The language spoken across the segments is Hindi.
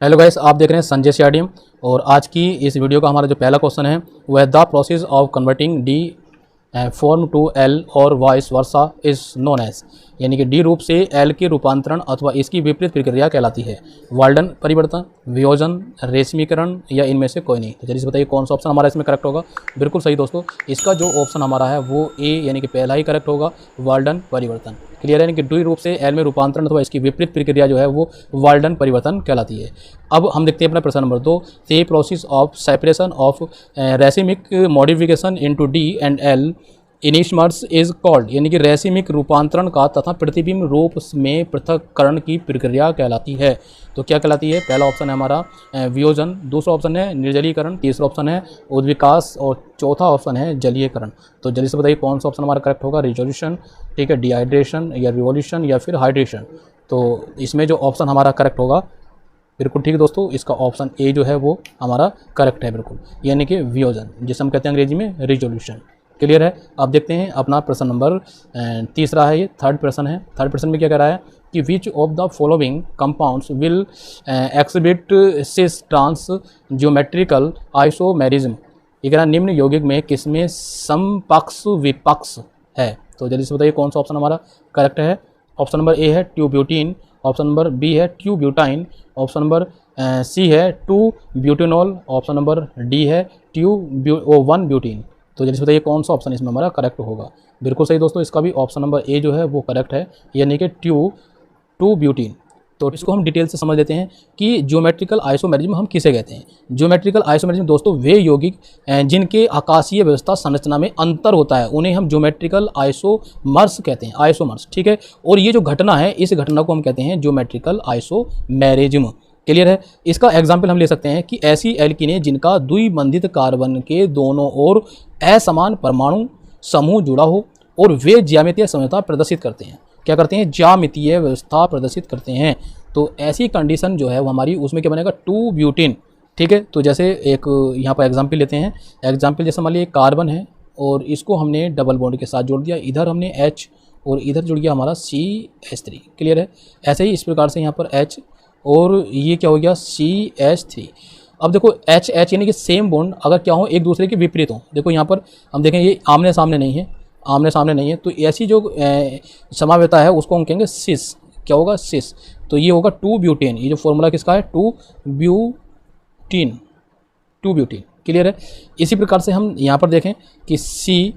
हेलो गाइस, आप देख रहे हैं संजय सीआरडीएम। और आज की इस वीडियो का हमारा जो पहला क्वेश्चन है वह the process of converting D form to L और vice versa is known as, यानी कि डी रूप से एल के रूपांतरण अथवा इसकी विपरीत प्रक्रिया कहलाती है। वाल्डन परिवर्तन, वियोजन, रेशमीकरण या इनमें से कोई नहीं। तो चलिए बताइए कौन सा ऑप्शन हमारा इसमें करेक्ट होगा। बिल्कुल सही दोस्तों, इसका जो ऑप्शन हमारा है वो ए यानी कि पहला ही करेक्ट होगा, वाल्डन परिवर्तन। क्लियर है, यानी कि डी रूप से एल में रूपांतरण अथवा इसकी विपरीत प्रक्रिया जो है वो वाल्डन परिवर्तन कहलाती है। अब हम देखते हैं अपना प्रश्न number 2, the process of separation of racemic modification into D and L enantiomers is called, यानी कि रेसिमिक रूपांतरण का तथा प्रतिबिंब रूप में पृथक्करण की प्रक्रिया कहलाती है। तो क्या कहलाती है? पहला ऑप्शन है हमारा वियोजन, दूसरा ऑप्शन है निर्जलीकरण, तीसरा ऑप्शन है उद्विकास और चौथा ऑप्शन है जलीयकरण। तो जल्दी से बताइए कौन सा ऑप्शन हमारा करेक्ट होगा। रिजोल्यूशन, ठीक है, डिहाइड्रेशन या रिवोल्यूशन या फिर हाइड्रेशन। तो इसमें जो ऑप्शन हमारा करेक्ट होगा, बिल्कुल ठीक है दोस्तों, इसका ऑप्शन ए जो है वो हमारा करेक्ट है बिल्कुल, यानी कि वियोजन, जिसे हम कहते हैं अंग्रेजी में रिजोल्यूशन। क्लियर है। अब देखते हैं अपना प्रश्न नंबर तीसरा है, ये थर्ड प्रश्न है। थर्ड प्रश्न में क्या कह रहा है कि which of the following compounds will exhibit cis trans geometrical isomerism, ये कह रहा है निम्न यौगिक में किसमें समपक्ष विपक्ष है। तो जल्दी से बताइए कौन सा ऑप्शन हमारा करेक्ट है। ऑप्शन नंबर ए है ट्यूब्यूटीन, ऑप्शन नंबर बी है ट्यूब्यूटाइन, ऑप्शन नंबर सी है 2-ब्यूटेनॉल, ऑप्शन नंबर डी है 1-ब्यूटीन। तो जल्दी से बताइए कौन सा ऑप्शन इसमें हमारा करेक्ट होगा। बिल्कुल सही दोस्तों, इसका भी ऑप्शन नंबर ए जो है वो करेक्ट है, यानी कि 2-ब्यूटीन। तो इसको हम डिटेल से समझ लेते हैं कि ज्योमेट्रिकल आइसोमेरिज्म हम किसे कहते हैं। ज्योमेट्रिकल आइसोमेरिज्म दोस्तों वे यौगिक जिनके आकाशीय व्यवस्था संरचना में अंतर होता है उन्हें हम ज्योमेट्रिकल आइसोमर्स कहते हैं, आइसोमर्स, ठीक है। और ये जो घटना है इस घटना को हम कहते हैं ज्योमेट्रिकल आइसोमेरिज्म। क्लियर है। इसका एग्जाम्पल हम ले सकते हैं कि ऐसी एल्कीनें जिनका द्विबंधित कार्बन के दोनों ओर असमान परमाणु समूह जुड़ा हो और वे ज्यामितीय समझौता प्रदर्शित करते हैं। क्या करते हैं? ज्यामितीय व्यवस्था प्रदर्शित करते हैं। तो ऐसी कंडीशन जो है वो हमारी उसमें क्या बनेगा? 2-ब्यूटीन, ठीक है। तो जैसे एक यहाँ पर एग्जाम्पल लेते हैं। एग्जाम्पल जैसे मान लीजिए कार्बन है और इसको हमने डबल बॉन्ड के साथ जोड़ दिया, इधर हमने H और इधर जुड़ गया हमारा CH3। क्लियर है। ऐसे ही इस प्रकार से यहाँ पर H और ये क्या हो गया CH3। अब देखो H यानी कि सेम बॉन्ड अगर क्या हो एक दूसरे के विपरीत हो, देखो यहाँ पर हम देखें ये आमने सामने नहीं है, आमने सामने नहीं है, तो ऐसी जो समावेता है उसको हम कहेंगे सिस। क्या होगा? सिस। तो ये होगा 2-ब्यूटेन। ये जो फॉर्मूला किसका है? 2-ब्यूटीन, 2-ब्यूटीन। क्लियर है। इसी प्रकार से हम यहाँ पर देखें कि C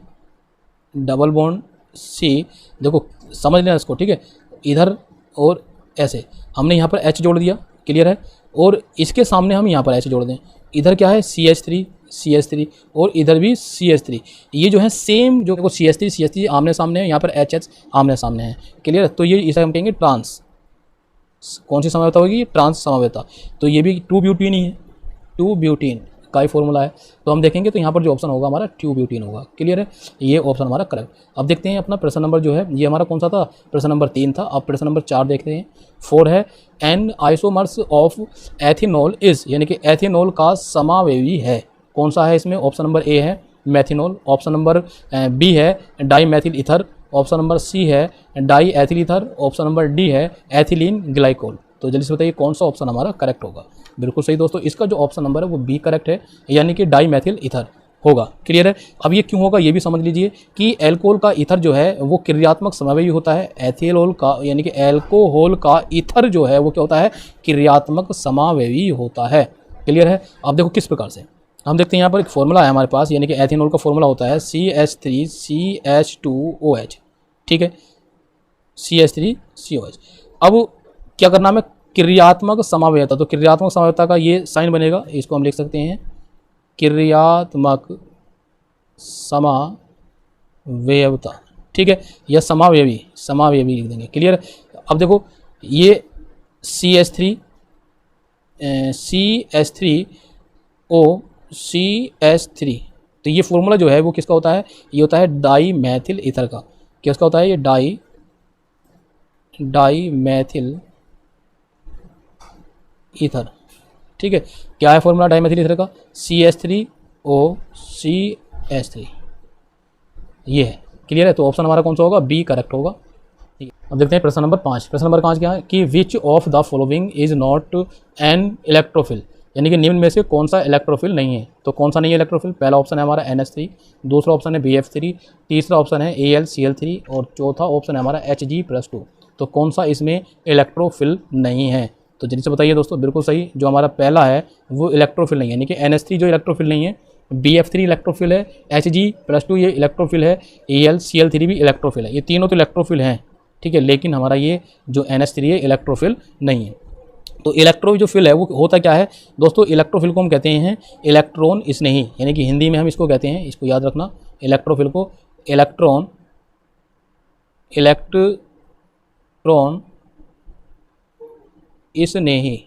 डबल बॉन्ड C, देखो समझ लेना इसको, ठीक है। इधर और ऐसे हमने यहाँ पर H जोड़ दिया, क्लियर है। और इसके सामने हम यहाँ पर H जोड़ दें, इधर क्या है CH3 और इधर भी CH3। ये जो है सेम, जो देखो CH3 आमने सामने है, यहाँ पर HH आमने सामने है। क्लियर है। तो ये इसे हम कहेंगे ट्रांस, कौन सी समावेता होगी? ट्रांस समावेता। तो ये भी 2-ब्यूटीन ही है, 2-ब्यूटीन का ही फॉर्मूला है। तो हम देखेंगे तो यहाँ पर जो ऑप्शन होगा हमारा 2-ब्यूटीन होगा। क्लियर है, ये ऑप्शन हमारा करेक्ट। अब देखते हैं अपना प्रश्न नंबर जो है ये हमारा कौन सा था? प्रश्न नंबर 3 था। अब प्रश्न नंबर 4 देखते हैं। 4 है an isomers of ethanol is, यानी कि एथिनॉल का समावेवी है। कौन सा है इसमें? ऑप्शन नंबर ए है मेथिनॉल, ऑप्शन नंबर बी है dimethyl ether, option number C है die ethyl ether, option number D है एथिलीन ग्लाइकोल। तो जल्दी से बताइए कौन सा ऑप्शन हमारा करेक्ट होगा। बिल्कुल सही दोस्तों, इसका जो ऑप्शन नंबर है वो बी करेक्ट है, यानी कि डाई मैथिल ईथर होगा। क्लियर है। अब ये क्यों होगा ये भी समझ लीजिए कि एल्कोहल का ईथर जो है वो क्रियात्मक समावेशी होता है, एथिलोल का यानी कि एल्कोहल का ईथर जो है वो क्या होता है? क्रियात्मक समावेशी होता है। क्लियर है। अब देखो किस प्रकार से हम देखते हैं, यहाँ पर एक फॉर्मूला है हमारे पास, यानी कि एथिनॉल का फॉर्मूला होता है CH3CH2OH, ठीक है, CH3COH। अब क्या करना हमें? क्रियात्मक समावेयता। तो क्रियात्मक समावेयता का ये साइन बनेगा, इसको हम लिख सकते हैं क्रियात्मक समावेयता, ठीक है, या समावेवी लिख देंगे। क्लियर है। अब देखो ये CH3 तो ये फॉर्मूला जो है वो किसका होता है? ये होता है डाई मैथिल ईथर का। किसका होता है? ये डाई मैथिल ईथर, ठीक है। क्या है फॉर्मूला डाई मैथिल ईथर का? CH3OCH3, ये है। क्लियर है। तो ऑप्शन हमारा कौन सा होगा? बी करेक्ट होगा। अब देखते हैं प्रश्न नंबर 5। प्रश्न नंबर 5 क्या है कि which of the following is not an electrophile, यानी कि निम्न में से कौन सा इलेक्ट्रोफिल नहीं है। तो कौन सा नहीं है इलेक्ट्रोफिल? पहला ऑप्शन है हमारा NH3, दूसरा ऑप्शन है BF3, तीसरा ऑप्शन है AlCl3 और चौथा ऑप्शन है हमारा Hg+2। तो कौन सा इसमें इलेक्ट्रोफिल नहीं है? तो जल्दी से बताइए दोस्तों। बिल्कुल सही, जो हमारा पहला है वो इलेक्ट्रोफिल नहीं है, यानी कि NH3 जो इलेक्ट्रोफिल नहीं है, BF3 इलेक्ट्रोफिल है, Hg+2 ये इलेक्ट्रोफिल है, AlCl3 भी इलेक्ट्रोफिल है। ये तीनों तो इलेक्ट्रोफिल हैं, ठीक है, लेकिन हमारा ये जो NH3 है इलेक्ट्रोफिल नहीं है। तो इलेक्ट्रो जो फिल है वो होता क्या है दोस्तों? इलेक्ट्रोफिल को हम कहते हैं इलेक्ट्रॉन स्नेही, यानी कि हिंदी में हम इसको कहते हैं, इसको याद रखना, इलेक्ट्रोफिल को इलेक्ट्रॉन स्नेही,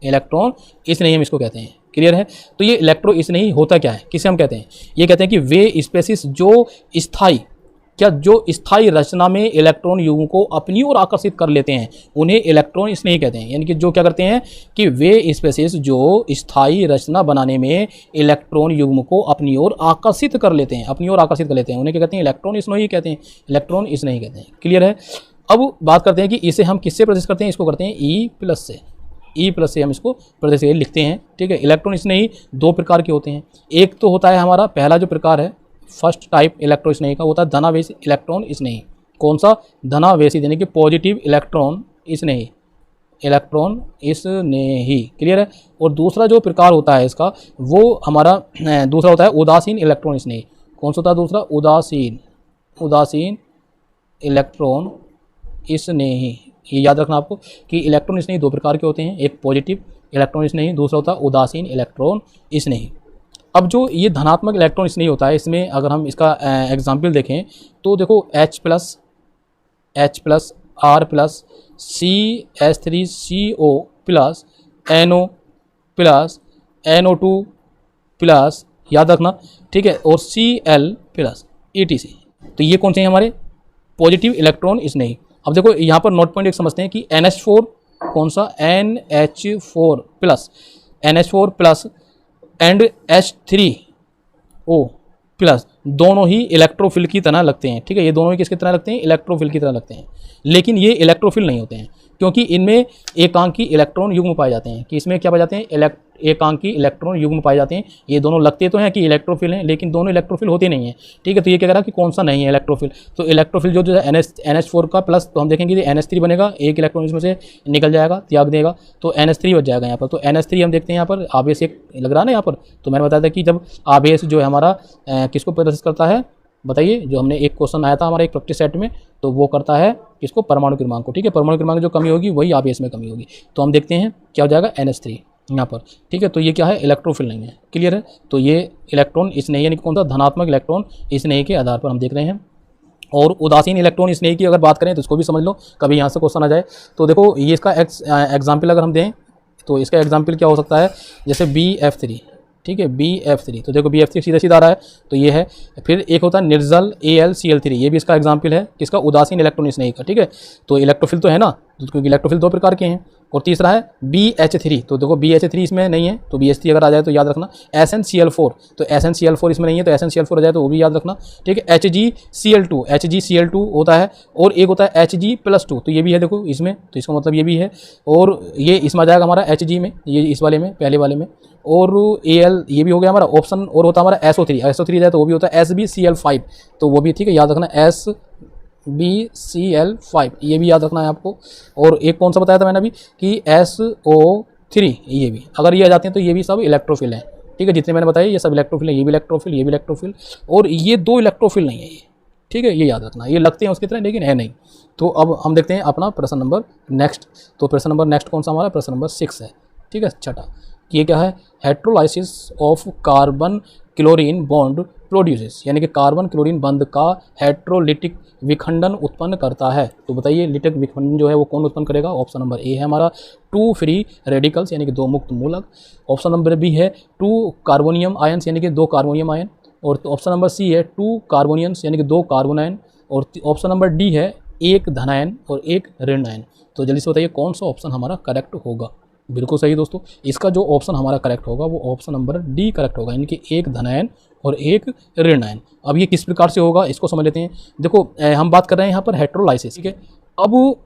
इलेक्ट्रॉन स्नेही हम इसको कहते हैं। क्लियर है? तो ये इलेक्ट्रो स्नेही होता क्या है, किसे हम कहते हैं? ये कहते हैं कि वे स्पेसिस जो स्थायी रचना में इलेक्ट्रॉन युग्म को अपनी ओर आकर्षित कर लेते हैं, उन्हें इलेक्ट्रॉन स्नेही कहते हैं। यानी कि जो क्या करते हैं कि वे स्पेसिस जो स्थायी रचना बनाने में इलेक्ट्रॉन युग्म को अपनी ओर आकर्षित कर लेते हैं, उन्हें क्या कहते हैं? इलेक्ट्रॉन स्नेही कहते हैं, इलेक्ट्रॉन स्नेही कहते हैं। क्लियर है? अब बात करते हैं कि इसे हम किससे प्रदर्शित करते हैं? इसको करते हैं E+ से, E+ से हम इसको प्रदर्शित लिखते हैं। ठीक है, इलेक्ट्रॉन स्नेही दो प्रकार के होते हैं। एक तो होता है हमारा पहला जो प्रकार है फर्स्ट टाइप इलेक्ट्रॉन स्नेही का, होता है धनावेशी इलेक्ट्रॉन स्नेही। कौन सा? धनावेशी, यानी कि पॉजिटिव इलेक्ट्रॉन स्नेही, क्लियर है? और दूसरा जो प्रकार होता है इसका वो हमारा दूसरा होता है उदासीन इलेक्ट्रॉन स्नेही। कौन सा होता है दूसरा? उदासीन इलेक्ट्रॉन स्नेही। ये याद रखना आपको कि इलेक्ट्रॉन स्नेही दो प्रकार के होते हैं, एक पॉजिटिव इलेक्ट्रॉन स्नेही, दूसरा होता है उदासीन इलेक्ट्रॉन स्नेही। अब जो ये धनात्मक इलेक्ट्रॉन स्नेही होता है, इसमें अगर हम इसका एग्जाम्पल देखें तो देखो H+, R+, CH3CO+, NO+, NO2+, याद रखना, ठीक है, और Cl+, etc। तो ये कौन से हैं? हमारे पॉजिटिव इलेक्ट्रॉन स्नेही। अब देखो यहाँ पर नोट पॉइंट एक समझते हैं कि NH4, कौन सा? NH4+ एंड H3O+ दोनों ही इलेक्ट्रोफिल की तरह लगते हैं। ठीक है, ये दोनों ही किसकी तरह लगते हैं? इलेक्ट्रोफिल की तरह लगते हैं, लेकिन ये इलेक्ट्रोफिल नहीं होते हैं क्योंकि इनमें एकांकी इलेक्ट्रॉन युग्म पाए जाते हैं। कि इसमें क्या पाए जाते हैं? एकांकी इलेक्ट्रॉन युग्म पाए जाते हैं। ये दोनों लगते तो हैं कि इलेक्ट्रोफिल हैं, लेकिन दोनों इलेक्ट्रोफिल होते नहीं हैं। ठीक है, तो ये क्या कह रहा है कि कौन सा नहीं है इलेक्ट्रोफिल? तो इलेक्ट्रोफिल जो है NH4 का प्लस, तो हम देखेंगे NH3 बनेगा, एक इलेक्ट्रॉन इसमें से निकल जाएगा, त्याग देगा, तो NH3 बच जाएगा यहाँ पर। तो NH3 हम देखते हैं यहाँ पर आवेश एक लग रहा है ना यहाँ पर। तो मैंने बताया था कि जब आवेश जो है हमारा किसको प्रदर्शित करता है, बताइए, जो हमने एक क्वेश्चन आया था हमारे एक प्रैक्टिस सेट में, तो वो करता है किसको? परमाणु क्रमांक को। ठीक है, परमाणु क्रमांक जो कमी होगी वही आवेश में कमी होगी। तो हम देखते हैं क्या हो जाएगा? NH3 यहाँ पर। ठीक है, तो ये क्या है? इलेक्ट्रोफिल नहीं है। क्लियर है? तो ये इलेक्ट्रॉन स्नेही, यानी कौन सा? धनात्मक इलेक्ट्रॉन स्नेही के आधार पर हम देख रहे हैं। और उदासीन इलेक्ट्रॉन स्नेही की अगर बात करें तो इसको भी समझ लो, कभी यहाँ से क्वेश्चन आ जाए। तो देखो ये इसका एग्जाम्पल अगर हम दें तो इसका एग्जाम्पल क्या हो सकता है? जैसे BF3, ठीक है, BF3, तो देखो BF3 सीधा सीधा आ रहा है, तो ये है। फिर एक होता है निर्जल AlCl3, ये भी इसका एग्जाम्पल है किसका? उदासीन इलेक्ट्रॉन स्नेही का। ठीक है, तो इलेक्ट्रोफिल तो है ना, क्योंकि इलेक्ट्रोफिल दो प्रकार के हैं। और तीसरा है BH3, तो देखो BH3 इसमें नहीं है, तो BH3 अगर आ जाए तो याद रखना। SnCl4, तो SnCl4 इसमें नहीं है, तो SnCl4 आ जाए तो वो भी याद रखना। ठीक है, HgCl2 होता है, और एक होता है Hg+2, तो ये भी है देखो इसमें, तो इसका मतलब ये भी है। और ये इसमें आ जाएगा हमारा Hg में, ये इस वाले में, पहले वाले में। और Al ये भी हो गया हमारा ऑप्शन। और होता है हमारा SO3 जाए तो वो भी होता है SbCl5, तो वो भी, ठीक है, याद रखना SbCl5, ये भी याद रखना है आपको। और एक कौन सा बताया था मैंने अभी कि SO3, ये भी अगर ये आ जाते हैं तो ये भी सब इलेक्ट्रोफिल हैं। ठीक है, जितने मैंने बताया ये सब इलेक्ट्रोफिल है, ये भी इलेक्ट्रोफिल, ये भी इलेक्ट्रोफिल, और ये दो इलेक्ट्रोफिल नहीं है ये। ठीक है, ये याद रखना, ये लगते हैं उसकी तरह लेकिन है नहीं। तो अब हम देखते हैं अपना प्रश्न नंबर नेक्स्ट। तो प्रश्न नंबर नेक्स्ट कौन सा हमारा? प्रश्न नंबर 6 है। ठीक है, छठा, ये क्या है? Heterolysis of carbon chlorine bond produces, यानी कि कार्बन क्लोरीन बंध का हेट्रोलिटिक विखंडन उत्पन्न करता है। तो बताइए लिटिक विखंडन जो है वो कौन उत्पन्न करेगा? ऑप्शन नंबर ए है हमारा 2 फ्री रेडिकल्स, यानी कि 2 मुक्त मूलक। ऑप्शन नंबर बी है 2 कार्बोनियम आयन्स, यानी कि 2 कार्बोनियम आयन। और ऑप्शन नंबर सी है 2 कार्बोनियंस, यानी कि 2 कार्बन आयन। और ऑप्शन नंबर डी है 1 धनायन और 1 ऋण आयन। तो जल्दी से बताइए कौन सा ऑप्शन हमारा करेक्ट होगा? बिल्कुल सही दोस्तों। इसका जो ऑप्शन हमारा करेक्ट होगा वो ऑप्शन नंबर डी करेक्ट होगा, यानी कि एक धनायन और एक ऋणायन। अब ये किस प्रकार से होगा इसको समझ लेते हैं। देखो हम बात कर रहे हैं यहाँ पर हेट्रोलाइसिस, ठीक है। अब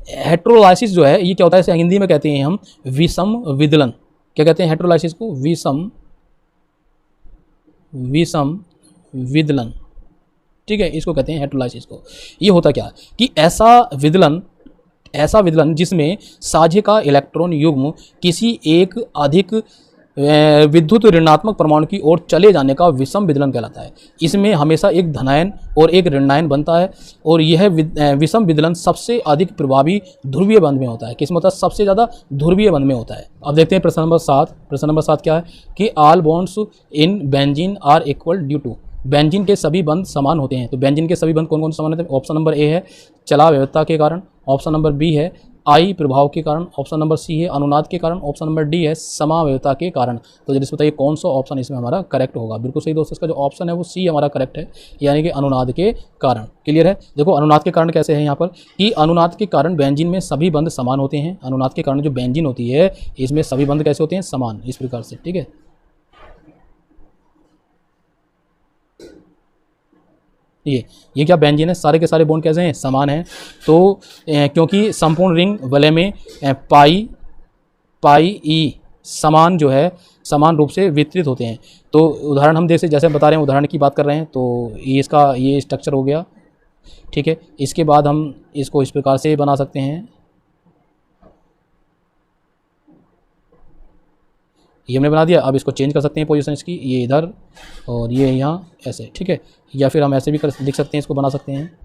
हेट्रोलाइसिस जो है ये क्या होता है, इसे हिंदी में कहते हैं हम विषम विदलन। क्या कहते हैं हेट्रोलाइसिस को? विषम विदलन, ठीक है, इसको कहते हैं हेट्रोलाइसिस को। ये होता क्या है कि ऐसा विदलन जिसमें साझे का इलेक्ट्रॉन युग्म किसी एक अधिक विद्युत ऋणात्मक परमाणु की ओर चले जाने का विषम विदलन कहलाता है। इसमें हमेशा एक धनायन और एक ऋणायन बनता है, और यह विषम विदलन सबसे अधिक प्रभावी ध्रुवीय बंध में होता है। किसमें होता है? सबसे ज़्यादा ध्रुवीय बंध में होता है। अब देखते हैं प्रश्न नंबर 7। प्रश्न नंबर 7 क्या है कि all bonds in benzene are equal due to. Benzene के सभी बंध समान होते हैं। तो बेंजीन के सभी बंध कौन कौन से समान होते हैं? ऑप्शन नंबर ए है चला व्यवस्था के कारण, ऑप्शन नंबर बी है आई प्रभाव के कारण, ऑप्शन नंबर सी है अनुनाद के कारण, ऑप्शन नंबर डी है समावेयता के कारण। तो जल्दी से बताइए कौन सा ऑप्शन इसमें हमारा करेक्ट होगा। बिल्कुल सही दोस्तों, इसका जो ऑप्शन है वो सी हमारा करेक्ट है, यानी कि अनुनाद के कारण। क्लियर है? देखो अनुनाद के कारण कैसे है यहाँ पर कि अनुनाद के कारण बेंजीन में सभी बंध समान होते हैं। अनुनाद के कारण जो बेंजीन होती है इसमें सभी बंध कैसे होते हैं? समान, इस प्रकार से, ठीक है। ये क्या बेंजीन है, सारे के सारे बॉन्ड कैसे हैं? समान हैं। तो क्योंकि संपूर्ण रिंग वलय में पाई ई समान जो है समान रूप से वितरित होते हैं। तो उदाहरण हम जैसे बता रहे हैं, उदाहरण की बात कर रहे हैं, तो ये स्ट्रक्चर हो गया, ठीक है। इसके बाद हम इसको इस प्रकार से बना सकते हैं, ये हमने बना दिया। अब इसको चेंज कर सकते हैं पोजीशन इसकी, ये इधर और ये यहाँ ऐसे, ठीक है। या फिर हम ऐसे भी लिख सकते हैं, इसको बना सकते हैं,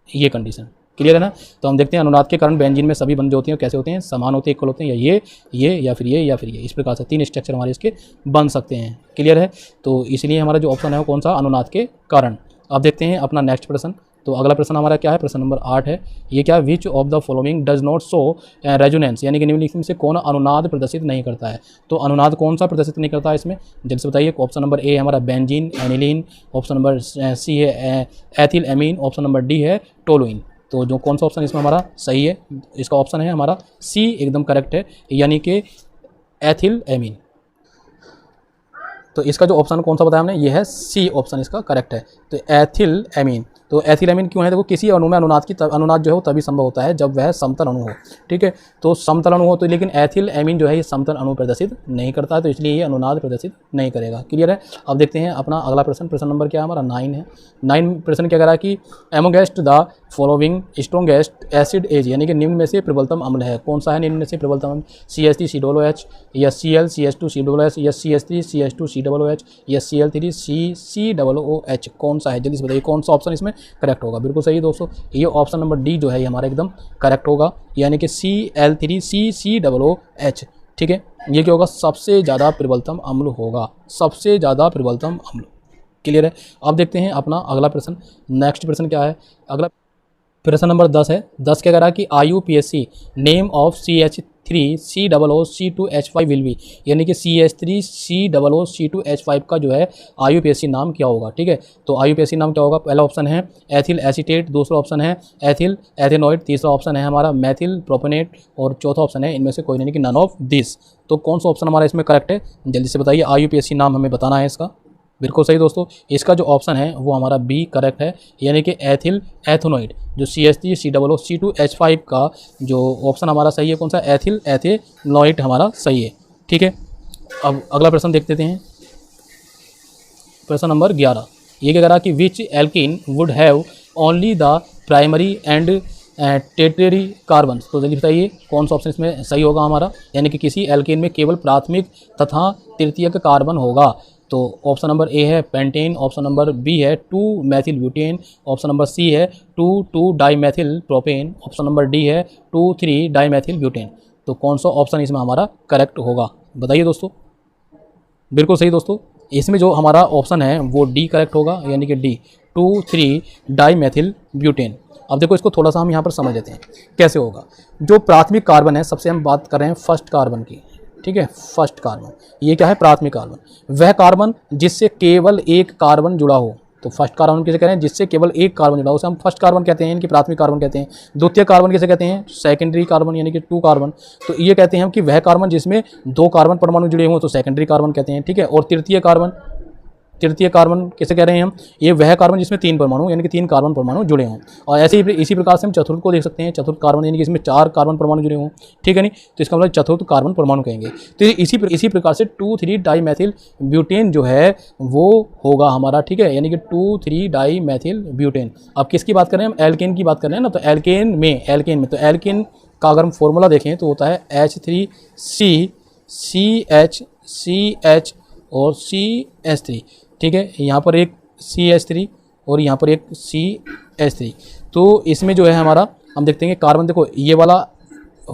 ये कंडीशन क्लियर है ना। तो हम देखते हैं अनुनाद के कारण बेंजीन में सभी बंध जो होते हैं कैसे होते हैं? समान होते हैं, इक्वल होते हैं, या ये या फिर ये या फिर ये, इस प्रकार से 3 स्ट्रक्चर हमारे इसके बन सकते हैं। क्लियर है? तो इसलिए हमारा जो ऑप्शन है वो कौन सा? अनुनाद के कारण। अब देखते हैं अपना नेक्स्ट प्रश्न। तो अगला प्रश्न हमारा क्या है? प्रश्न नंबर 8 है। ये क्या? विच of the following does not show resonance, यानी कि निम्नलिखित में से कौन अनुनाद प्रदर्शित नहीं करता है। तो अनुनाद कौन सा प्रदर्शित नहीं करता है इसमें? जल्दी से बताइए। ऑप्शन नंबर ए हमारा benzene aniline, option number C है ethyl amine, option number D है टोलुइन। तो जो कौन सा ऑप्शन इसमें हमारा सही है? इसका ऑप्शन है हमारा सी, एकदम करेक्ट है, यानी कि एथिल एमीन। तो इसका जो ऑप्शन कौन सा बताया हमने? ये है सी ऑप्शन इसका करेक्ट है। तो एथिल एमीन, तो एथिल एमीन क्यों है? देखो किसी अणु में अनुनाद जो है वो तभी संभव होता है जब वह समतल अणु हो, ठीक है। तो समतल अणु हो तो, लेकिन एथिल एमीन जो है ये समतल अणु प्रदर्शित नहीं करता है, तो इसलिए ये अनुनाद प्रदर्शित नहीं करेगा। क्लियर है? अब देखते हैं अपना अगला प्रश्न। प्रश्न नंबर क्या है हमारा? 9 है। 9 प्रश्न क्या कह रहा है कि amongst the following strongest acid is, यानी कि निम्न में से प्रबलतम अम्ल है। कौन सा है निम्न में से प्रबलतम अम्ल? CH3COOH या ClCH2COOH या CH3CH2COOH या Cl3CCOOH, कौन सा है? जल्दी से बताइए कौन सा ऑप्शन इसमें करेक्ट होगा। बिल्कुल सही दोस्तों, ये ऑप्शन नंबर डी जो है ये हमारा एकदम करेक्ट होगा, यानी कि Cl3CCOOH, ठीक है। ये क्या होगा? सबसे ज़्यादा प्रबलतम अम्ल होगा, सबसे ज़्यादा प्रबलतम अम्ल। क्लियर है? अब देखते हैं अपना अगला प्रश्न। नेक्स्ट प्रश्न क्या है? अगला प्रश्न नंबर 10 है। 10 क्या कह रहा है कि IUPAC name of CH3COOC2H5 will be, यानी कि CH3COOC2H5 का जो है IUPAC नाम क्या होगा, ठीक है। तो IUPAC नाम क्या होगा? पहला ऑप्शन है एथिल एसीटेट, दूसरा ऑप्शन है एथिल एथेनॉइड, तीसरा ऑप्शन है हमारा मेथिल प्रोपेनेट, और चौथा ऑप्शन है इनमें से कोई नहीं कि नन ऑफ दिस। तो कौन सा ऑप्शन हमारा इसमें करेक्ट है? जल्दी से बताइए। IUPAC नाम हमें बताना है इसका। बिल्कुल सही दोस्तों, इसका जो ऑप्शन है वो हमारा बी करेक्ट है, यानी कि एथिल एथेनॉइड। जो CH3COOC2H5 का जो ऑप्शन हमारा सही है कौन सा? एथिल एथेनॉइड हमारा सही है, ठीक है। अब अगला प्रश्न देख लेते हैं। प्रश्न नंबर 11, ये क्या कह रहा कि which alkene would have only the primary and tertiary carbon. तो जल्दी बताइए कौन सा ऑप्शन इसमें सही होगा हमारा, यानी कि किसी एल्कीन में केवल प्राथमिक तथा तृतीयक कार्बन होगा। तो ऑप्शन नंबर ए है पेंटेन, ऑप्शन नंबर बी है 2 methyl butane, option number C है 2 dimethyl propane, option number D है 2 डाईमेथिल ब्यूटेन। तो कौन सा ऑप्शन इसमें हमारा करेक्ट होगा बताइए दोस्तों। बिल्कुल सही दोस्तों, इसमें जो हमारा ऑप्शन है वो डी करेक्ट होगा, यानी कि डी 2 डाईमेथिल ब्यूटेन। अब देखो इसको थोड़ा सा हम यहाँ पर समझ लेते हैं कैसे होगा। जो प्राथमिक कार्बन है, सबसे हम बात कर रहे हैं फर्स्ट कार्बन की, ठीक है। फर्स्ट कार्बन, ये क्या है? प्राथमिक कार्बन। वह कार्बन जिससे केवल एक कार्बन जुड़ा हो, तो फर्स्ट कार्बन किसे कह रहे हैं, जिससे केवल एक कार्बन जुड़ा, उसे हम फर्स्ट कार्बन कहते हैं, इनकी प्राथमिक कार्बन कहते हैं। द्वितीय कार्बन किसे कहते हैं, सेकेंडरी कार्बन यानी कि 2 कार्बन। तो ये कहते हैं हम कि वह कार्बन जिसमें 2 कार्बन परमाणु जुड़े हों तो सेकेंडरी कार्बन कहते हैं, ठीक है। और तृतीय कार्बन किसे कह रहे हैं हम, ये वह कार्बन जिसमें 3 परमाणु यानी कि 3 कार्बन परमाणु जुड़े हों। और ऐसे ही इसी प्रकार से हम चतुर्थ को देख सकते हैं, चतुर्थ कार्बन यानी कि इसमें 4 कार्बन परमाणु जुड़े हों, ठीक है नहीं, तो इसका मतलब चतुर्थ कार्बन परमाणु कहेंगे। तो इसी प्रकार से 2,3 डाईमेथिल ब्यूटेन जो है वो होगा हमारा, ठीक है, यानी कि 2,3 डाईमेथिल ब्यूटेन। अब किसकी बात कर रहे हैं हम, एल्केन की बात कर रहे हैं ना। तो एल्केन में तो एल्केन का अगर हम फॉर्मूला देखें तो होता है H3C CH और CH3, ठीक है। यहाँ पर एक CH3 और यहाँ पर एक CH3। तो इसमें जो है हमारा हम देखते हैं कि कार्बन, देखो ये वाला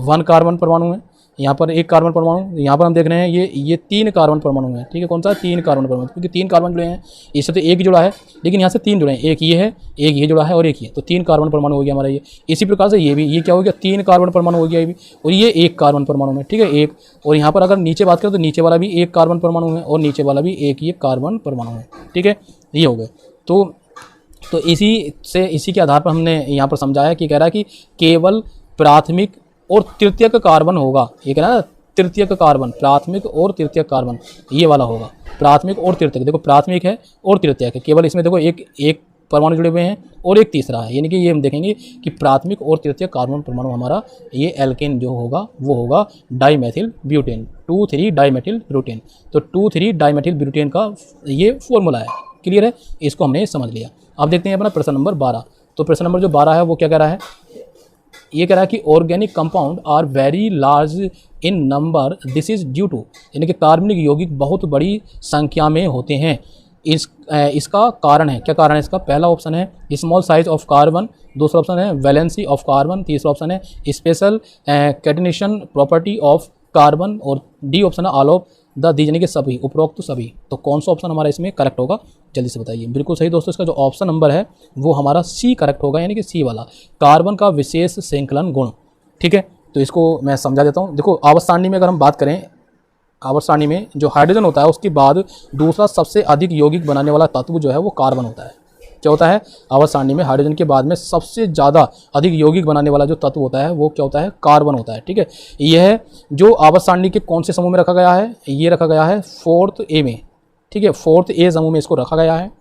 1 कार्बन परमाणु है, यहाँ पर 1 कार्बन परमाणु, यहाँ पर हम देख रहे हैं ये 3 कार्बन परमाणु है, ठीक है। कौन सा, 3 कार्बन परमाणु, क्योंकि 3 कार्बन जुड़े हैं, इससे तो एक ही जुड़ा है, लेकिन यहाँ से 3 जुड़े हैं, एक ये है, एक ये जुड़ा है और एक ये, तो 3 कार्बन परमाणु हो गया हमारा ये। इसी प्रकार से ये क्या हो गया, 3 कार्बन परमाणु हो गया ये भी, और ये 1 कार्बन परमाणु है, ठीक है, एक। और यहाँ पर अगर नीचे बात करें तो नीचे वाला भी 1 कार्बन परमाणु है और नीचे वाला भी एक ये कार्बन परमाणु है, ठीक है, ये हो गए। तो इसी के आधार पर हमने यहाँ पर समझाया कि कह रहा है कि केवल प्राथमिक और तृतीयक कार्बन होगा, ये कह रहा है तृतीयक कार्बन, प्राथमिक और तृतीयक कार्बन ये वाला होगा, प्राथमिक और तृतीयक। देखो प्राथमिक है और तृतीयक है, केवल इसमें देखो एक परमाणु जुड़े हुए हैं और एक तीसरा है, यानी कि ये हम देखेंगे कि प्राथमिक और तृतीयक कार्बन परमाणु हमारा ये एल्केन जो होगा वो होगा डाईमेथिल ब्यूटेन, 2,3 डाईमेथिल ब्यूटेन। तो 2,3 डाईमेथिल ब्यूटेन का ये फॉर्मूला है, क्लियर है, इसको हमने समझ लिया। अब देखते हैं अपना प्रश्न नंबर 12। तो प्रश्न नंबर जो 12 है वो क्या कह रहा है, ये कह रहा है कि organic compound are very large in number, this is due to, यानी कि कार्बनिक यौगिक बहुत बड़ी संख्या में होते हैं, इसका कारण है, क्या कारण है इसका। पहला ऑप्शन है स्मॉल साइज ऑफ कार्बन, दूसरा ऑप्शन है वैलेंसी ऑफ कार्बन, तीसरा ऑप्शन है special catenation property of carbon, और डी ऑप्शन है ऑल ऑफ द दीज, यानी कि सभी, उपरोक्त सभी। तो कौन सा ऑप्शन हमारा इसमें करेक्ट होगा, जल्दी से बताइए। बिल्कुल सही दोस्तों, इसका जो ऑप्शन नंबर है वो हमारा सी करेक्ट होगा, यानी कि सी वाला, कार्बन का विशेष श्रृंखलन गुण, ठीक है। तो इसको मैं समझा देता हूँ। देखो आवर्त सारणी में अगर हम बात करें, आवर्त सारणी में जो हाइड्रोजन होता है उसके बाद दूसरा सबसे अधिक यौगिक बनाने वाला तत्व जो है वो कार्बन होता है। क्या होता है, आवर्त सारणी में हाइड्रोजन के बाद में सबसे ज़्यादा अधिक यौगिक बनाने वाला जो तत्व होता है वो क्या होता है, कार्बन होता है, ठीक है। यह जो आवर्त सारणी के कौन से समूह में रखा गया है, ये रखा गया है 4th A में, ठीक है, 4th A समूह में इसको रखा गया है,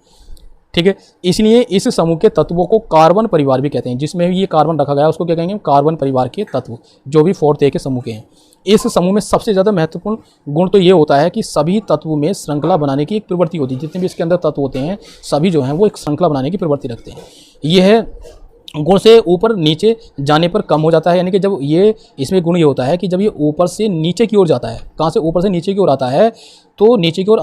ठीक है। इसलिए इस समूह के तत्वों को कार्बन परिवार भी कहते हैं, जिसमें ये कार्बन रखा गया है उसको क्या कहेंगे, कार्बन परिवार के तत्व, जो भी 4th A के समूह के हैं। इस समूह में सबसे ज़्यादा महत्वपूर्ण गुण तो ये होता है कि सभी तत्वों में श्रृंखला बनाने की एक प्रवृत्ति होती है, जितने भी इसके अंदर तत्व होते हैं सभी जो हैं वो एक श्रृंखला बनाने की प्रवृत्ति रखते हैं। यह गुण से ऊपर नीचे जाने पर कम हो जाता है, यानी कि जब ये इसमें गुण ये होता है कि जब ये ऊपर से नीचे की ओर जाता है, कहाँ से, ऊपर से नीचे की ओर आता है, तो नीचे की ओर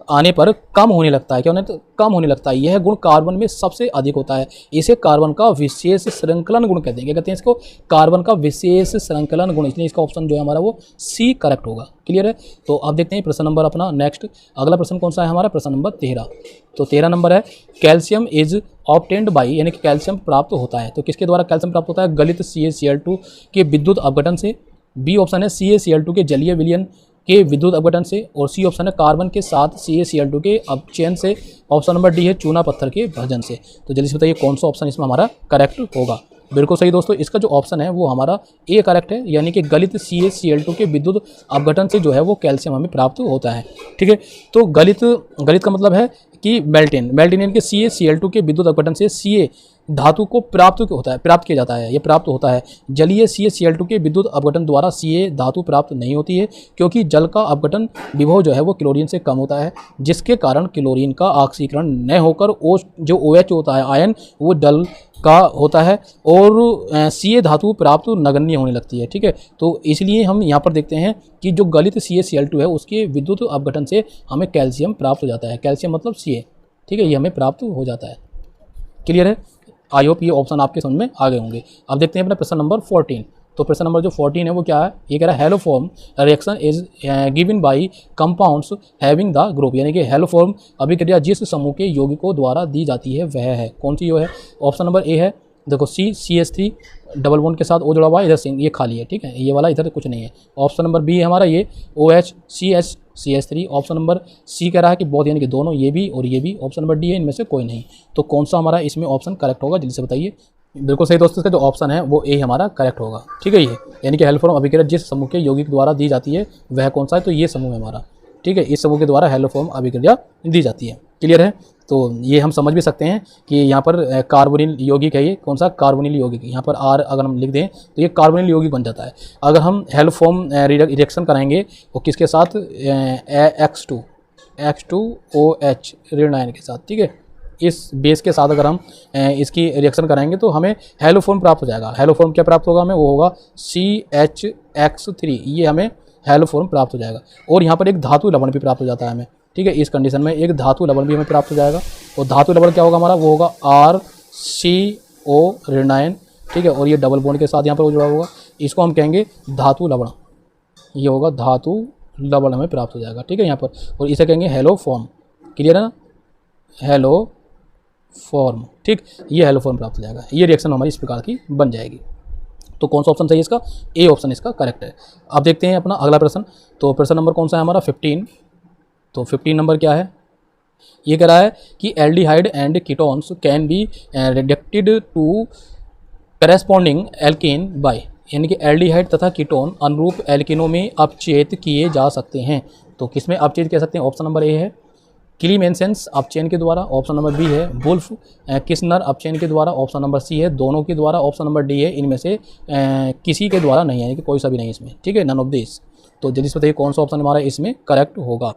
आने पर कम होने लगता है, क्या होने, कम होने लगता है। यह गुण कार्बन में सबसे अधिक होता है, इसे कार्बन का विशेष श्रृंखलन गुण कहते हैं। क्या कहते हैं इसको, कार्बन का विशेष श्रृंखलन गुण, इसलिए इसका ऑप्शन जो है हमारा वो सी करेक्ट होगा, क्लियर है। तो अब देखते हैं प्रश्न नंबर अपना नेक्स्ट, अगला प्रश्न कौन सा है हमारा, प्रश्न नंबर 13। तो 13 नंबर है कैल्शियम इज ऑब्टेन्ड बाई, यानी कि कैल्शियम प्राप्त होता है, तो किसके द्वारा कैल्शियम प्राप्त होता है, गलित CaCl2 के विद्युत अपघटन से, बी ऑप्शन है CaCl2 के जलीय विलयन के विद्युत अपघटन से, और सी ऑप्शन है कार्बन के साथ CaCl2 के अपचयन से, ऑप्शन नंबर डी है चूना पत्थर के भजन से। तो जल्दी से बताइए कौन सा ऑप्शन इसमें हमारा करेक्ट होगा। बिल्कुल सही दोस्तों, इसका जो ऑप्शन है वो हमारा ए करेक्ट है, यानी कि गलित CaCl2 के विद्युत अपघटन से जो है वो कैल्शियम हमें प्राप्त होता है, ठीक है। तो गलित का मतलब है कि मेल्टेन यानी कि CaCl2 के विद्युत अपघटन से Ca धातु को प्राप्त किया जाता है, ये प्राप्त होता है। जलीय CaCl2 के विद्युत अपघटन द्वारा Ca धातु प्राप्त नहीं होती है, क्योंकि जल का अपघटन विभव जो है वो क्लोरीन से कम होता है, जिसके कारण क्लोरीन का ऑक्सीकरण न होकर जो OH होता है आयन वो जल का होता है और Ca धातु प्राप्त नगण्य होने लगती है, ठीक है। तो इसलिए हम यहाँ पर देखते हैं कि जो गलित CaCl2 है उसके विद्युत अपघटन से हमें कैल्शियम प्राप्त हो जाता है, कैल्शियम मतलब Ca, ठीक है, ये हमें प्राप्त हो जाता है, क्लियर है। आई होप ये ऑप्शन आपके समझ में आ गए होंगे। अब देखते हैं अपना प्रश्न नंबर 14। तो प्रश्न नंबर जो 14 है वो क्या है, ये कह रहा है haloform reaction is given by compounds having the group, यानी कि हेलोफॉर्म अभिक्रिया जिस समूह के यौगिकों द्वारा दी जाती है वह है, कौन सी यो है, ऑप्शन नंबर ए है देखो CH3 डबल बॉन्ड के साथ O जुड़ा हुआ है, इधर सिंग ये खाली है, ठीक है, ये वाला इधर कुछ नहीं है। ऑप्शन नंबर बी है हमारा ये OH CH3। ऑप्शन नंबर सी कह रहा है कि बोथ यानी कि दोनों, ये भी और ये भी। ऑप्शन नंबर डी है इनमें से कोई नहीं। तो कौन सा हमारा इसमें ऑप्शन करेक्ट होगा, जल्दी से बताइए। बिल्कुल सही दोस्तों, इसका जो ऑप्शन है वो ए हमारा करेक्ट होगा, ठीक है। ये यानी कि हेलोफॉर्म अभिक्रिया जिस समूह के यौगिक द्वारा दी जाती है वह कौन सा है, तो ये समूह है हमारा, ठीक है। इस समूह के द्वारा हेलोफॉर्म अभिक्रिया दी जाती है। क्लियर है। तो ये हम समझ भी सकते हैं कि यहाँ पर कार्बोनिल यौगिक है, ये कौन सा कार्बोनिल यौगिक। यहाँ पर आर अगर हम लिख दें तो ये कार्बोनिल यौगिक बन जाता है। अगर हम हेलोफॉर्म रिएक्शन कराएंगे वो किसके साथ, H2OH ऋण आयन के साथ, ठीक है। इस बेस के साथ अगर हम इसकी रिएक्शन कराएंगे तो हमें हेलोफॉर्म प्राप्त हो जाएगा। हेलोफॉर्म क्या प्राप्त होगा हमें, वो होगा CHX3, ये हमें हेलोफॉर्म प्राप्त हो जाएगा। और यहाँ पर एक धातु लवण भी प्राप्त हो जाता है हमें, ठीक है। इस कंडीशन में एक धातु लवण भी हमें प्राप्त हो जाएगा। और धातु लवण क्या होगा हमारा, वो होगा RCO ऋण आयन, ठीक है। और ये डबल बॉन्ड के साथ यहाँ पर जुड़ा होगा, इसको हम कहेंगे धातु लवण, ये होगा धातु लवण हमें प्राप्त हो जाएगा, ठीक है यहाँ पर। और इसे कहेंगे हेलोफॉर्म। क्लियर है ना, हेलोफॉर्म, ठीक। ये हेलोफॉर्म प्राप्त हो जाएगा। ये रिएक्शन हमारी इस प्रकार की बन जाएगी। तो कौन सा ऑप्शन सही है इसका, ए ऑप्शन इसका करेक्ट है। अब देखते हैं अपना अगला प्रश्न। तो प्रश्न नंबर कौन सा है हमारा 15। तो 15 नंबर क्या है, ये कह रहा है कि aldehyde and ketones can be reducted to corresponding alkane by, यानी कि एल्डिहाइड तथा कीटोन अनुरूप एल्केनों में अपचयित किए जा सकते हैं। तो किसमें अपचयित कर सकते हैं, ऑप्शन नंबर ए है क्लीमेंसेंस अपचयन के द्वारा, ऑप्शन नंबर बी है वुल्फ किस्नर अपचयन के द्वारा, ऑप्शन नंबर सी है दोनों के द्वारा, ऑप्शन नंबर डी है इनमें से किसी के द्वारा नहीं है, यानी कि कोई सा भी नहीं इसमें, ठीक है, नन ऑफ दिस। तो जल्दी से बताइए कौन सा ऑप्शन हमारा इसमें करेक्ट होगा।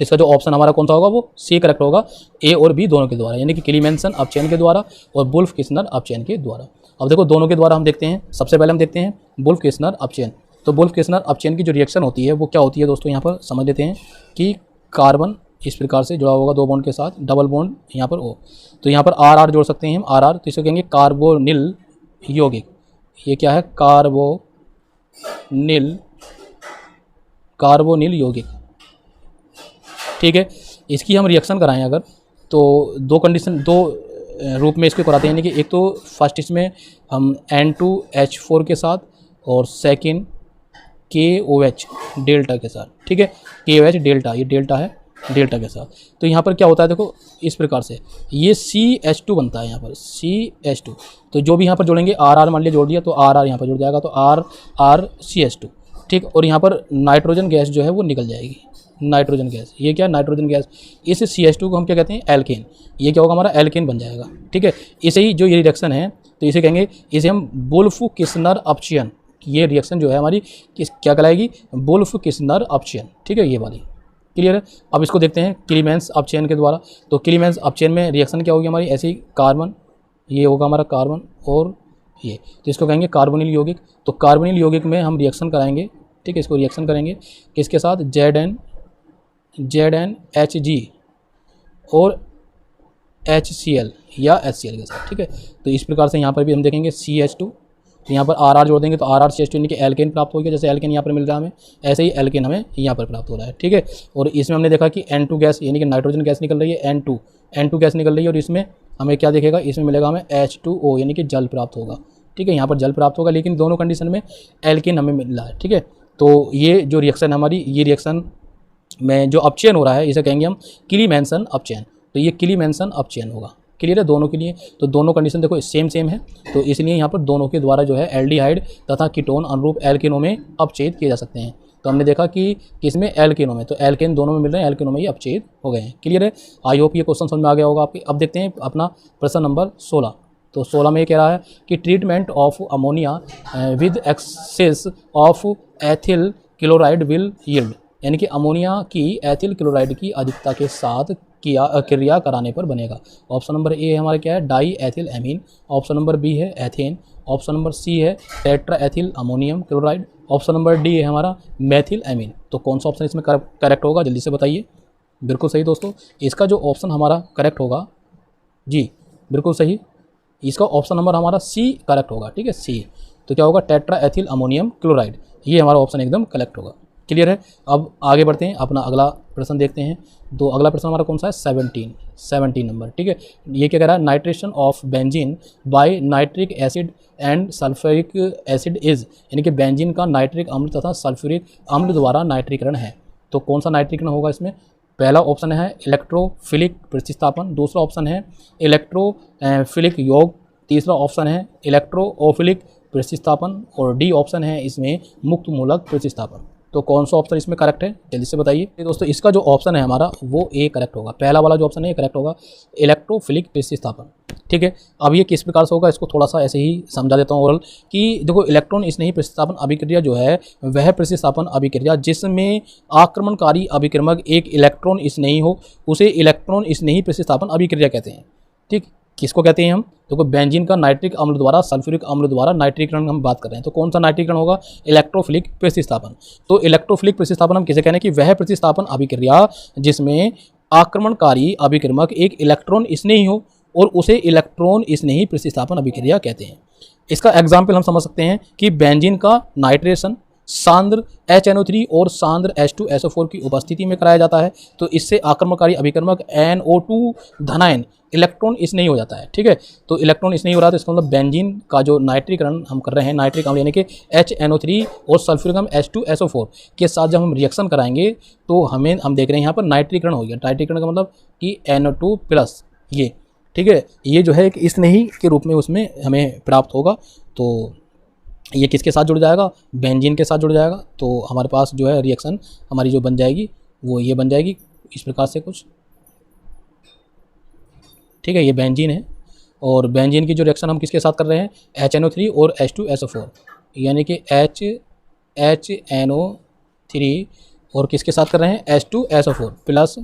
इसका जो ऑप्शन हमारा कौन सा होगा, वो सी करेक्ट होगा, ए और बी दोनों के द्वारा, यानी कि क्लीमेंसन अपचयन के द्वारा और वुल्फ किस्नर अपचयन के द्वारा। अब देखो दोनों के द्वारा हम देखते हैं। सबसे पहले हम देखते हैं वुल्फ किस्नर अपचयन। तो वुल्फ किस्नर अपचयन की जो रिएक्शन होती है वो क्या होती है दोस्तों, यहाँ पर समझ लेते हैं कि कार्बन इस प्रकार से जुड़ा होगा 2 बॉन्ड के साथ, डबल बॉन्ड यहाँ पर O, तो यहाँ पर RR जोड़ सकते हैं हम, RR, तो इसे कहेंगे कार्बोनिल यौगिक। ये क्या है, कार्बोनिल यौगिक, ठीक है। इसकी हम रिएक्शन कराएं अगर, तो दो कंडीशन, दो रूप में इसको कराते हैं, यानी कि एक तो फर्स्ट इसमें हम N2H4 के साथ और सेकेंड KOH डेल्टा के साथ, ठीक है। KOH डेल्टा, ये डेल्टा है, डेल्टा के साथ। तो यहाँ पर क्या होता है देखो इस प्रकार से, ये CH2 बनता है यहाँ पर, CH2। तो जो भी यहाँ पर जोड़ेंगे RR मान लिया जोड़ दिया, तो RR यहाँ पर जुड़ जाएगा, तो RCH2, ठीक। और यहाँ पर नाइट्रोजन गैस जो है वो निकल जाएगी, नाइट्रोजन गैस, ये क्या नाइट्रोजन गैस, इस CH2 को हम क्या कहते हैं, एल्केन। ये क्या होगा हमारा, एल्केन बन जाएगा, ठीक है। इसे ही जो ये रिएक्शन है तो इसे कहेंगे, इसे हम वुल्फ किस्नर अपचयन, ये रिएक्शन जो है हमारी क्या कहलाएगी, वुल्फ किस्नर अपचयन, ठीक है, ये वाली। क्लियर है। अब इसको देखते हैं क्लीमेंस अपचयन के द्वारा। तो क्लीमेंस अपचयन में रिएक्शन क्या होगी हमारी, ऐसी कार्बन, ये होगा हमारा कार्बन और ये, तो इसको कहेंगे कार्बोनिल यौगिक। तो कार्बोनिल यौगिक में हम रिएक्शन कराएंगे, ठीक है, इसको रिएक्शन करेंगे किसके साथ, ZnHG और HCl या HCl के साथ, ठीक है। तो इस प्रकार से यहाँ पर भी हम देखेंगे CH2, तो यहाँ पर RR जोड़ देंगे तो RRCH2 यानी कि एल्केन प्राप्त हो गया। जैसे एल्केन यहाँ पर मिल रहा है हमें, ऐसे ही एल्केन हमें यहाँ पर प्राप्त हो रहा है, ठीक है। और इसमें हमने देखा कि N2 गैस यानी कि नाइट्रोजन गैस निकल रही है, N2 गैस निकल रही है, और इसमें हमें क्या दिखेगा, इसमें मिलेगा हमें H2O यानी कि जल प्राप्त होगा, ठीक है। यहाँ पर जल प्राप्त होगा, लेकिन दोनों कंडीशन में एल्केन हमें मिल रहा है, ठीक है। तो ये जो रिएक्शन हमारी, ये रिएक्शन में जो अपचयन हो रहा है इसे कहेंगे हम क्लीमेंसन अपचयन। तो ये क्लीमेंसन अपचयन होगा। क्लियर है दोनों के लिए। तो दोनों कंडीशन देखो सेम है, तो इसलिए यहाँ पर दोनों के द्वारा जो है एल्डिहाइड तथा कीटोन अनुरूप एल्केनों में अपचयित किए जा सकते हैं। तो हमने देखा कि किसमें, एल्केनों में, तो एल्केन दोनों में मिल रहे हैं, एल्केनों में ये अपचयित हो गए हैं। क्लियर है। आई होप ये क्वेश्चन समझ में आ गया होगा आपके। अब देखते हैं अपना प्रश्न नंबर 16। तो 16 में ये कह रहा है कि treatment of ammonia with excess of ethyl chloride will yield, यानी कि अमोनिया की एथिल क्लोराइड की अधिकता के साथ क्रिया कराने पर बनेगा। ऑप्शन नंबर ए हमारा क्या है, die ethyl amine, option number B है एथेन, ऑप्शन नंबर सी है tetraethylammonium chloride, option number D है हमारा मेथिल एमीन। तो कौन सा ऑप्शन इसमें करेक्ट होगा, जल्दी से बताइए। बिल्कुल सही दोस्तों, इसका जो ऑप्शन हमारा करेक्ट होगा, जी बिल्कुल सही, इसका ऑप्शन नंबर हमारा सी करेक्ट होगा, ठीक है, सी। तो क्या होगा, टेट्रा एथिल अमोनियम क्लोराइड, ये हमारा ऑप्शन एकदम करेक्ट होगा। क्लियर है। अब आगे बढ़ते हैं, अपना अगला प्रश्न देखते हैं। तो अगला प्रश्न हमारा कौन सा है, 17 नंबर, ठीक है। ये क्या कह रहा है, nitration of benzene by nitric acid and sulphuric acid is, यानी कि बेंजीन का नाइट्रिक अम्ल तथा सल्फ्यूरिक अम्ल द्वारा नाइट्रीकरण है। तो कौन सा नाइट्रीकरण होगा इसमें, पहला ऑप्शन है इलेक्ट्रोफिलिक प्रतिस्थापन, दूसरा ऑप्शन है इलेक्ट्रोफिलिक योग, तीसरा ऑप्शन है इलेक्ट्रोओफिलिक प्रतिस्थापन और डी ऑप्शन है इसमें मुक्त मूलक प्रतिस्थापन। तो कौन सा ऑप्शन इसमें करेक्ट है, जल्दी से बताइए दोस्तों। इसका जो ऑप्शन है हमारा वो ए करेक्ट होगा, पहला वाला जो ऑप्शन है ये करेक्ट होगा, इलेक्ट्रोफिलिक प्रतिस्थापन, ठीक है। अब ये किस प्रकार से होगा, इसको थोड़ा सा ऐसे ही समझा देता हूँ ओरल कि देखो, इलेक्ट्रॉन स्नेही प्रतिस्थापन अभिक्रिया जो है वह प्रतिस्थापन अभिक्रिया जिसमें आक्रमणकारी अभिक्रमक एक इलेक्ट्रॉन स्नेही हो उसे इलेक्ट्रॉन स्नेही प्रतिस्थापन अभिक्रिया कहते हैं, ठीक। किसको कहते हैं हम, देखो बेंजीन का नाइट्रिक अम्ल द्वारा सल्फ्यूरिक अम्ल द्वारा नाइट्रीकरण हम बात कर रहे हैं, तो कौन सा नाइट्रीकरण होगा, इलेक्ट्रोफिलिक प्रतिस्थापन। तो इलेक्ट्रोफिलिक प्रतिस्थापन हम किसे कहते हैं कि वह प्रतिस्थापन अभिक्रिया जिसमें आक्रमणकारी अभिक्रमक एक इलेक्ट्रॉन स्नेही हो और उसे इलेक्ट्रॉन स्नेही प्रतिस्थापन अभिक्रिया कहते हैं। इसका एग्जाम्पल हम समझ सकते हैं कि बेंजीन का नाइट्रेशन सांद्र HNO3 और सांद्र H2SO4 की उपस्थिति में कराया जाता है, तो इससे आक्रमणकारी अभिक्रमक NO2 धनायन इलेक्ट्रॉन स्नेही हो जाता है, ठीक है। तो इलेक्ट्रॉन स्नेही हो रहा है, तो इसका मतलब बेंजीन का जो नाइट्रीकरण हम कर रहे हैं, नाइट्रिक अम्ल यानी कि HNO3 और सल्फ्यूरिक अम्ल H2SO4 के साथ जब हम रिएक्शन कराएंगे तो हम देख रहे हैं यहाँ पर नाइट्रीकरण हो गया। नाइट्रीकरण का मतलब कि NO2 प्लस ये, ठीक है, ये जो है कि स्नेही के रूप में उसमें हमें प्राप्त होगा। तो ये किसके साथ जुड़ जाएगा, बेंजीन के साथ जुड़ जाएगा। तो हमारे पास जो है रिएक्शन हमारी जो बन जाएगी वो ये बन जाएगी इस प्रकार से कुछ, ठीक है। ये बेंजीन है और बेंजीन की जो रिएक्शन हम किसके साथ कर रहे हैं, HNO3 और H2SO4, यानी कि HNO3 और किसके साथ कर रहे हैं, H2SO4 प्लस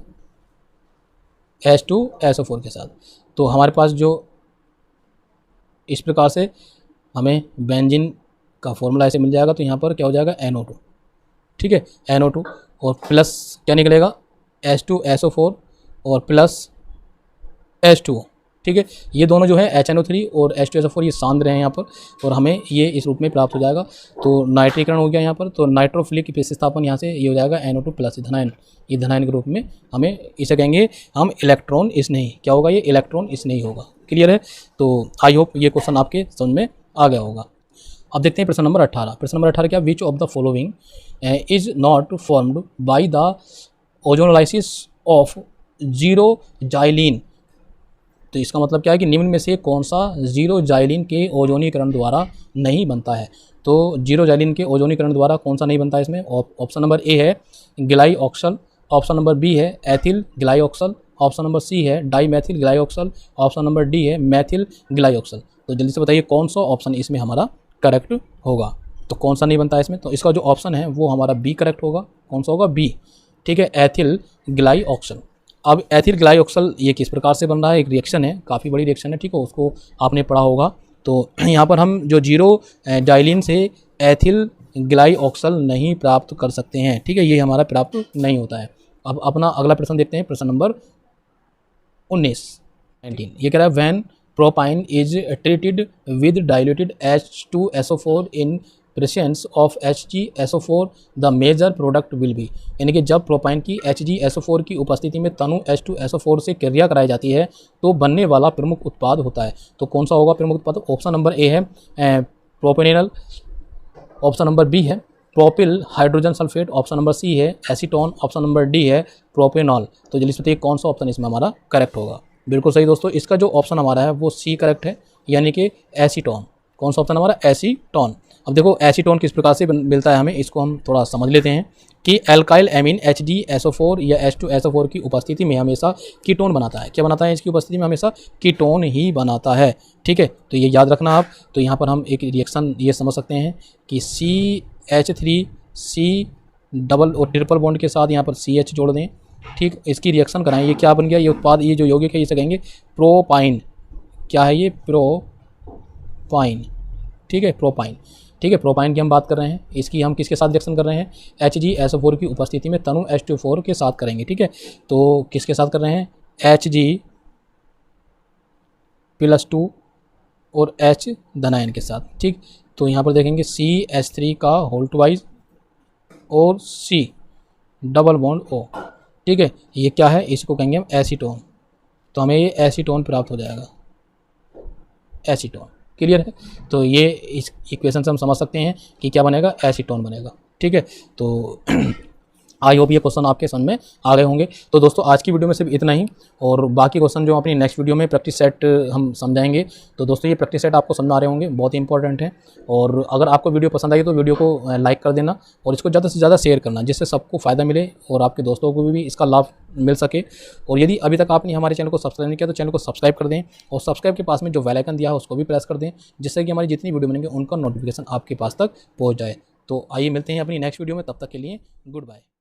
H2SO4 के साथ। तो हमारे पास जो इस प्रकार से हमें बेंजीन का फॉर्मूला ऐसे मिल जाएगा, तो यहाँ पर क्या हो जाएगा, NO2, ठीक है, NO2 और प्लस क्या निकलेगा, H2SO4 और प्लस H2O, ठीक है। ये दोनों जो है HNO3 और H2SO4 ये सांद्र हैं यहाँ पर, और हमें ये इस रूप में प्राप्त हो जाएगा। तो नाइट्रीकरण हो गया यहाँ पर, तो नाइट्रोफिलिक प्रतिस्थापन यहाँ से ये हो जाएगा NO2 प्लस धनायन, ये धनायन के रूप में हमें इसे कहेंगे हम इलेक्ट्रॉन स्नेही। क्या होगा, ये इलेक्ट्रॉन स्नेही होगा, क्लियर है। तो आई होप ये क्वेश्चन आपके समझ में आ गया होगा। अब देखते हैं प्रश्न नंबर 18। प्रश्न नंबर 18 क्या, विच of the following is not formed by the ozonolysis of zero xylene. तो इसका मतलब क्या है कि निम्न में से कौन सा जीरो जाइलिन के ओजोनीकरण द्वारा नहीं बनता है। तो जीरो जाइलिन के ओजोनीकरण द्वारा कौन सा नहीं बनता है इसमें, ऑप्शन नंबर ए है ग्लाइऑक्सल, ऑप्शन नंबर बी है एथिल ग्लाइऑक्सल, ऑप्शन नंबर सी है डाईमेथिल ग्लाइऑक्सल, ऑप्शन नंबर डी है मेथिल ग्लाइऑक्सल। तो जल्दी से बताइए कौन सा ऑप्शन इसमें हमारा करेक्ट होगा। तो कौन सा नहीं बनता है इसमें, तो इसका जो ऑप्शन है वो हमारा बी करेक्ट होगा। कौन सा होगा, बी, ठीक है, एथिल ग्लाइऑक्सल। अब एथिल ग्लाइऑक्सल ये किस प्रकार से बन रहा है, एक रिएक्शन है, काफ़ी बड़ी रिएक्शन है, ठीक है, उसको आपने पढ़ा होगा। तो यहाँ पर हम जो जीरो जाइलिन से एथिल ग्लाइऑक्सल नहीं प्राप्त कर सकते हैं, ठीक है, ये हमारा प्राप्त नहीं होता है। अब अपना अगला प्रश्न देखते हैं, प्रश्न नंबर 19। ये कह रहा है when propyne is treated with diluted H2SO4 in presence of HgSO4 the major product will be, यानी कि जब प्रोपाइन की HgSO4 की उपस्थिति में तनु H2SO4 से क्रिया कराई जाती है तो बनने वाला प्रमुख उत्पाद होता है। तो कौन सा होगा प्रमुख उत्पाद, ऑप्शन नंबर ए है प्रोपेनल, ऑप्शन नंबर बी है propyl hydrogen sulphate, option number C है एसीटोन, ऑप्शन नंबर डी है प्रोपेनॉल। तो जल्दी से बताइए कौन सा ऑप्शन इसमें हमारा करेक्ट होगा। बिल्कुल सही दोस्तों, इसका जो ऑप्शन हमारा है वो सी करेक्ट है, यानी कि एसीटोन। कौन सा ऑप्शन हमारा, एसीटोन। अब देखो एसीटोन किस प्रकार से मिलता है हमें, इसको हम थोड़ा समझ लेते हैं कि एल्काइल एमीन HgSO4 या H2SO4 की उपस्थिति में हमेशा कीटोन बनाता है। क्या बनाता है, इसकी उपस्थिति में हमेशा कीटोन ही बनाता है, ठीक है, तो ये याद रखना आप। तो यहाँ पर हम एक रिएक्शन ये समझ सकते हैं कि CH3C डबल और ट्रिपल बॉन्ड के साथ यहाँ पर CH जोड़ दें, ठीक, इसकी रिएक्शन कराएं। ये क्या बन गया, ये उत्पाद, ये जो यौगिक है इसे कहेंगे प्रोपाइन। क्या है ये, प्रोपाइन, ठीक है, प्रोपाइन, ठीक है, प्रोपाइन की हम बात कर रहे हैं। इसकी हम किसके साथ रिएक्शन कर रहे हैं, HgSO4 की उपस्थिति में तनु H2O4 के साथ करेंगे, ठीक है। तो किसके साथ कर रहे हैं, Hg+2 और H धनायन के साथ, ठीक। तो यहाँ पर देखेंगे CH3 का होल टू वाइज और C डबल बॉन्ड O। ठीक है, ये क्या है, इसको कहेंगे हम एसीटोन। तो हमें ये एसीटोन प्राप्त हो जाएगा, एसीटोन। क्लियर है, तो ये इस इक्वेशन से हम समझ सकते हैं कि क्या बनेगा, एसीटोन बनेगा। ठीक है, तो आई होप ये क्वेश्चन आपके समझ में आ गए होंगे। तो दोस्तों आज की वीडियो में सिर्फ इतना ही, और बाकी क्वेश्चन जो अपनी नेक्स्ट वीडियो में प्रैक्टिस सेट हम समझाएंगे। तो दोस्तों ये प्रैक्टिस सेट आपको समझ आ रहे होंगे, बहुत ही इंपॉर्टेंट है। और अगर आपको वीडियो पसंद आई तो वीडियो को लाइक कर देना और इसको ज़्यादा से ज़्यादा शेयर करना, जिससे सबको फ़ायदा मिले और आपके दोस्तों को भी इसका लाभ मिल सके। और यदि अभी तक आपने हमारे चैनल को सब्सक्राइब नहीं किया तो चैनल को सब्सक्राइब कर दें, और सब्सक्राइब के पास में जो बेल आइकन दिया है उसको भी प्रेस कर दें, जिससे कि हमारी जितनी वीडियो बनेंगे उनका नोटिफिकेशन आपके पास तक पहुँच जाए। तो आइए मिलते हैं अपनी नेक्स्ट वीडियो में, तब तक के लिए गुड बाय।